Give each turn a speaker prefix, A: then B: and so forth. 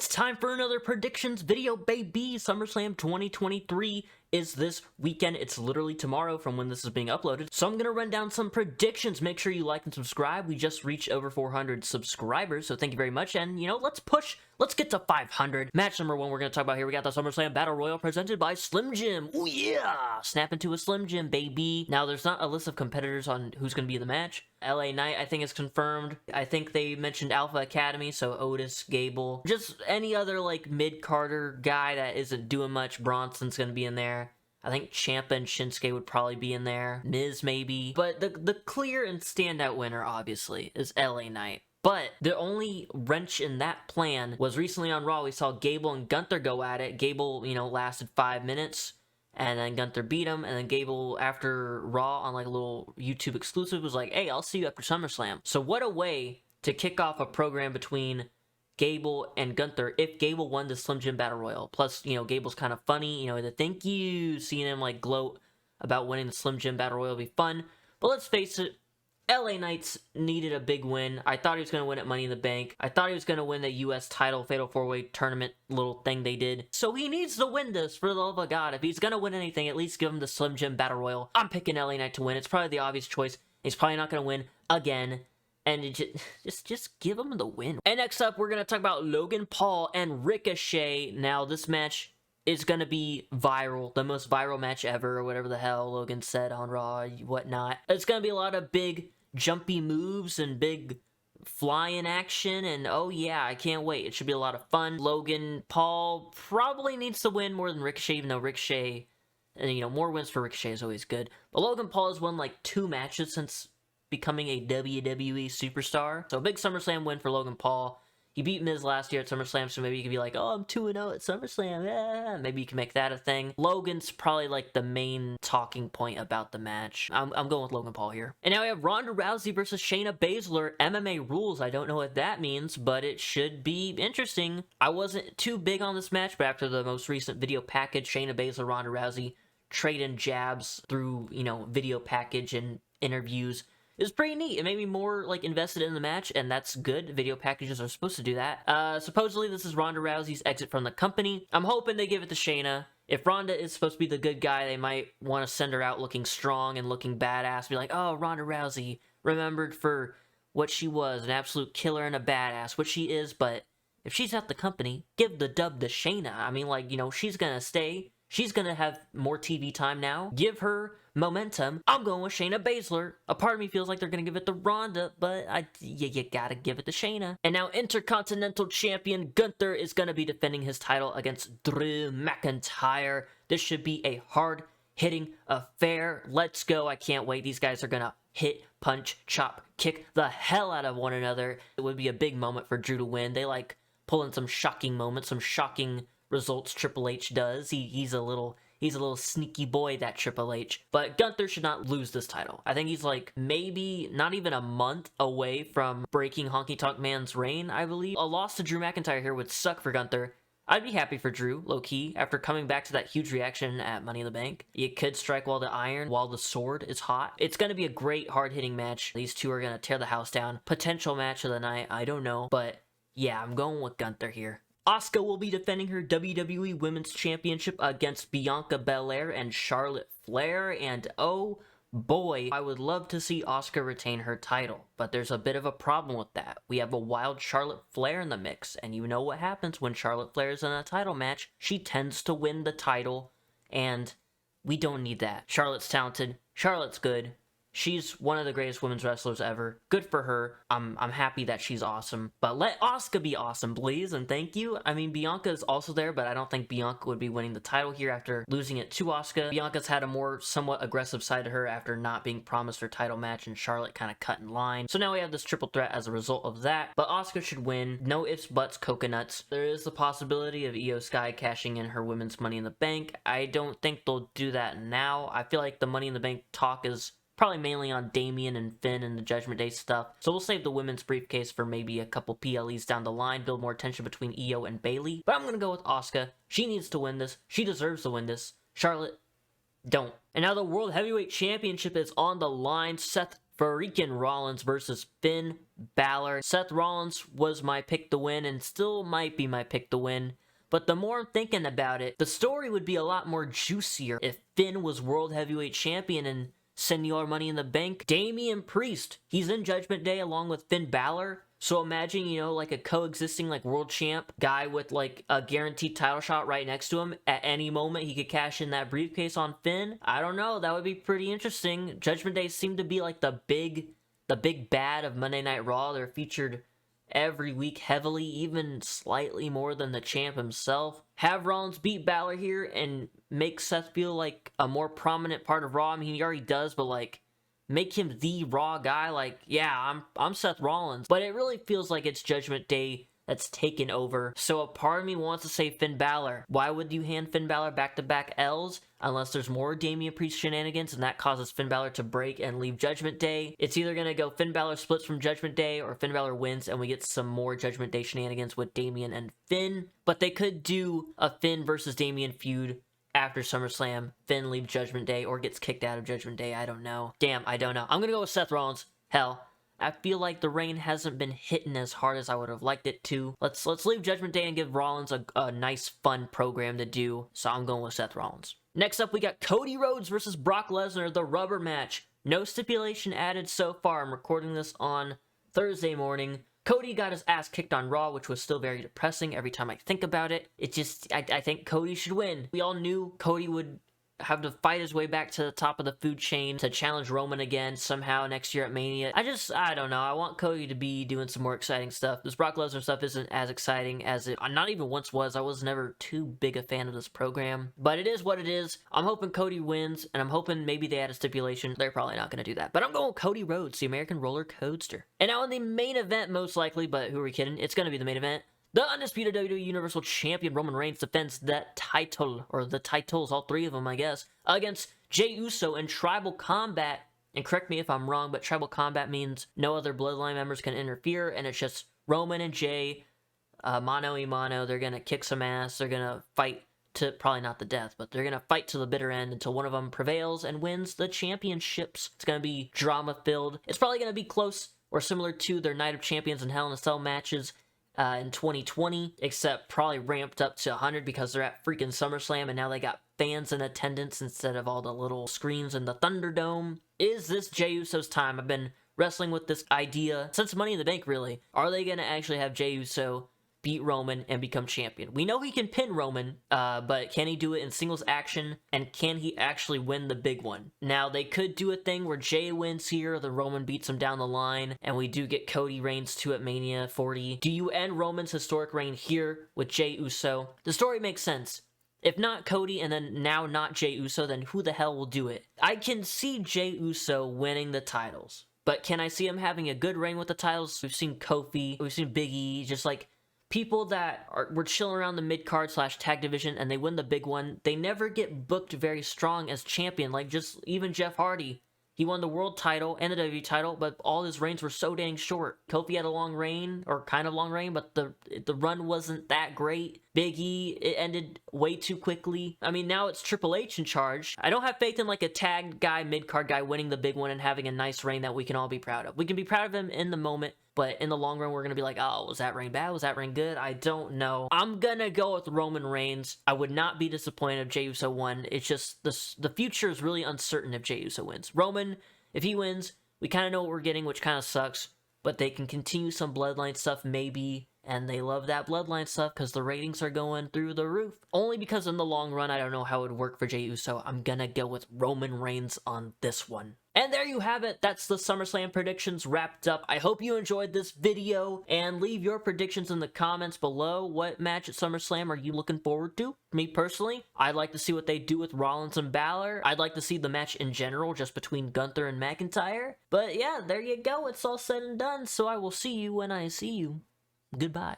A: It's time for another predictions video, baby! SummerSlam 2023 is this weekend. It's literally tomorrow from when this is being uploaded. So I'm gonna run down some predictions. Make sure you like and subscribe. We just reached over 400 subscribers, so thank you very much. And, you know, let's get to 500. Match number one we're gonna talk about here. We got the SummerSlam Battle Royal presented by Slim Jim. Oh yeah! Snap into a Slim Jim, baby. Now, there's not a list of competitors on who's gonna be in the match. LA Knight, I think, is confirmed. I think they mentioned Alpha Academy, so Otis, Gable. Just any other, like, mid-Carter guy that isn't doing much. Bronson's gonna be in there. I think Ciampa and Shinsuke would probably be in there. Miz, maybe. But the clear and standout winner, obviously, is LA Knight. But the only wrench in that plan was recently on Raw. We saw Gable and Gunther go at it. Gable, you know, lasted 5 minutes. And then Gunther beat him, and then Gable, after Raw, on like a little YouTube exclusive, was like, hey, I'll see you after SummerSlam. So what a way to kick off a program between Gable and Gunther if Gable won the Slim Jim Battle Royal. Plus, you know, Gable's kind of funny, you know, the thank you, seeing him like gloat about winning the Slim Jim Battle Royal will be fun. But let's face it, LA Knights needed a big win. I thought he was going to win at Money in the Bank. I thought he was going to win the US title Fatal 4-Way tournament little thing they did. So he needs to win this, for the love of God. If he's going to win anything, at least give him the Slim Jim Battle Royal. I'm picking LA Knight to win. It's probably the obvious choice. He's probably not going to win again. And just give him the win. And next up, we're going to talk about Logan Paul and Ricochet. Now, this match is going to be viral. The most viral match ever, or whatever the hell Logan said on Raw, whatnot. It's going to be a lot of big jumpy moves and big flying action, and oh yeah, I can't wait. It should be a lot of fun. Logan Paul probably needs to win more than Ricochet, even though Ricochet, and you know, more wins for Ricochet is always good. But Logan Paul has won like 2 matches since becoming a WWE superstar. So a big SummerSlam win for Logan Paul. He beat Miz last year at SummerSlam, so maybe you could be like, oh, I'm 2-0 at SummerSlam. Yeah. Maybe you can make that a thing. Logan's probably like the main talking point about the match. I'm going with Logan Paul here. And now we have Ronda Rousey versus Shayna Baszler. MMA rules. I don't know what that means, but it should be interesting. I wasn't too big on this match, but after the most recent video package, Shayna Baszler, Ronda Rousey trading jabs through, you know, video package and interviews. It was pretty neat. It made me more, like, invested in the match, and that's good. Video packages are supposed to do that. Supposedly, this is Ronda Rousey's exit from the company. I'm hoping they give it to Shayna. If Ronda is supposed to be the good guy, they might want to send her out looking strong and looking badass. Be like, oh, Ronda Rousey, remembered for what she was, an absolute killer and a badass, which she is, but if she's at the company, give the dub to Shayna. I mean, like, you know, she's gonna stay. She's gonna have more TV time now. Give her momentum. I'm going with Shayna Baszler. A part of me feels like they're gonna give it to Ronda, but you gotta give it to Shayna. And now Intercontinental Champion Gunther is gonna be defending his title against Drew McIntyre. This should be a hard-hitting affair. Let's go. I can't wait. These guys are gonna hit, punch, chop, kick the hell out of one another. It would be a big moment for Drew to win. They like pulling some shocking moments, some shocking results Triple H does. He's a little sneaky boy, that Triple H. But Gunther should not lose this title. I think he's like maybe not even a month away from breaking Honky Tonk Man's reign, I believe. A loss to Drew McIntyre here would suck for Gunther. I'd be happy for Drew, low-key, after coming back to that huge reaction at Money in the Bank. You could strike while the sword is hot. It's going to be a great, hard-hitting match. These two are going to tear the house down. Potential match of the night, I don't know. But yeah, I'm going with Gunther here. Asuka will be defending her WWE Women's Championship against Bianca Belair and Charlotte Flair, and oh boy, I would love to see Asuka retain her title, but there's a bit of a problem with that. We have a wild Charlotte Flair in the mix, and you know what happens when Charlotte Flair is in a title match. She tends to win the title, and we don't need that. Charlotte's talented, Charlotte's good. She's one of the greatest women's wrestlers ever. Good for her. I'm happy that she's awesome. But let Asuka be awesome, please, and thank you. I mean, Bianca is also there, but I don't think Bianca would be winning the title here after losing it to Asuka. Bianca's had a more somewhat aggressive side to her after not being promised her title match, and Charlotte kind of cut in line. So now we have this triple threat as a result of that. But Asuka should win. No ifs, buts, coconuts. There is the possibility of Io Sky cashing in her women's Money in the Bank. I don't think they'll do that now. I feel like the Money in the Bank talk is probably mainly on Damian and Finn and the Judgment Day stuff. So we'll save the women's briefcase for maybe a couple PLEs down the line, build more tension between Io and Bayley. But I'm going to go with Asuka. She needs to win this. She deserves to win this. Charlotte, don't. And now the World Heavyweight Championship is on the line. Seth freaking Rollins versus Finn Bálor. Seth Rollins was my pick to win and still might be my pick to win. But the more I'm thinking about it, the story would be a lot more juicier if Finn was World Heavyweight Champion and Senior Money in the Bank. Damian Priest, he's in Judgment Day along with Finn Bálor. So imagine, you know, like a coexisting like world champ guy with like a guaranteed title shot right next to him. At any moment, he could cash in that briefcase on Finn. I don't know. That would be pretty interesting. Judgment Day seemed to be like the big bad of Monday Night Raw. They're featured every week heavily, even slightly more than the champ himself. Have Rollins beat Bálor here and make Seth feel like a more prominent part of Raw. I mean, he already does, but like, make him the Raw guy. Like, yeah, I'm Seth Rollins. But it really feels like it's Judgment Day that's taken over. So a part of me wants to say Finn Bálor. Why would you hand Finn Bálor back-to-back L's? Unless there's more Damian Priest shenanigans and that causes Finn Bálor to break and leave Judgment Day. It's either going to go Finn Bálor splits from Judgment Day or Finn Bálor wins and we get some more Judgment Day shenanigans with Damian and Finn. But they could do a Finn versus Damian feud after SummerSlam. Finn leaves Judgment Day or gets kicked out of Judgment Day. I don't know. Damn, I don't know. I'm going to go with Seth Rollins. Hell, I feel like the reign hasn't been hitting as hard as I would have liked it to. Let's leave Judgment Day and give Rollins a nice, fun program to do. So I'm going with Seth Rollins. Next up, we got Cody Rhodes versus Brock Lesnar, the rubber match. No stipulation added so far. I'm recording this on Thursday morning. Cody got his ass kicked on Raw, which was still very depressing every time I think about it. It just, I think Cody should win. We all knew Cody would have to fight his way back to the top of the food chain to challenge Roman again somehow next year at Mania. I don't know. I want Cody to be doing some more exciting stuff. This Brock Lesnar stuff isn't as exciting as it not even once was. I was never too big a fan of this program, but it is what it is. I'm hoping Cody wins, and I'm hoping maybe they add a stipulation. They're probably not going to do that, but I'm going with Cody Rhodes, the American Roller Coaster. And now in the main event, most likely, but who are we kidding? It's going to be the main event. The undisputed WWE Universal Champion Roman Reigns defends that title, or the titles, all three of them, I guess, against Jey Uso in Tribal Combat. And correct me if I'm wrong, but Tribal Combat means no other Bloodline members can interfere, and it's just Roman and Jey, mano a mano. They're going to kick some ass. They're going to fight to, probably not the death, but they're going to fight to the bitter end until one of them prevails and wins the championships. It's going to be drama-filled. It's probably going to be close or similar to their Night of Champions and Hell in a Cell matches in 2020, except probably ramped up to 100 because they're at freaking SummerSlam and now they got fans in attendance instead of all the little screens in the Thunderdome. Is this Jey Uso's time? I've been wrestling with this idea since Money in the Bank, really. Are they going to actually have Jey Uso beat Roman and become champion? We know he can pin Roman, but can he do it in singles action, and can he actually win the big one? Now, they could do a thing where Jey wins here, the Roman beats him down the line, and we do get Cody Reigns 2 at Mania 40. Do you end Roman's historic reign here with Jey Uso? The story makes sense. If not Cody, and then now not Jey Uso, then who the hell will do it? I can see Jey Uso winning the titles, but can I see him having a good reign with the titles? We've seen Kofi, we've seen Big E, just like people that were chilling around the mid-card / tag division and they win the big one, they never get booked very strong as champion. Like just even Jeff Hardy, he won the world title and the WWE title, but all his reigns were so dang short. Kofi had a long reign, or kind of long reign, but the run wasn't that great. Big E, it ended way too quickly. I mean, now it's Triple H in charge. I don't have faith in like a tag guy, mid-card guy winning the big one and having a nice reign that we can all be proud of. We can be proud of him in the moment, but in the long run, we're going to be like, oh, was that reign bad? Was that reign good? I don't know. I'm going to go with Roman Reigns. I would not be disappointed if Jey Uso won. It's just the future is really uncertain if Jey Uso wins. Roman, if he wins, we kind of know what we're getting, which kind of sucks, but they can continue some Bloodline stuff maybe, and they love that Bloodline stuff because the ratings are going through the roof. Only because in the long run, I don't know how it would work for Jey Uso. I'm going to go with Roman Reigns on this one. And there you have it. That's the SummerSlam predictions wrapped up. I hope you enjoyed this video, and leave your predictions in the comments below. What match at SummerSlam are you looking forward to? Me personally, I'd like to see what they do with Rollins and Bálor. I'd like to see the match in general, just between Gunther and McIntyre. But yeah, there you go. It's all said and done, so I will see you when I see you. Goodbye.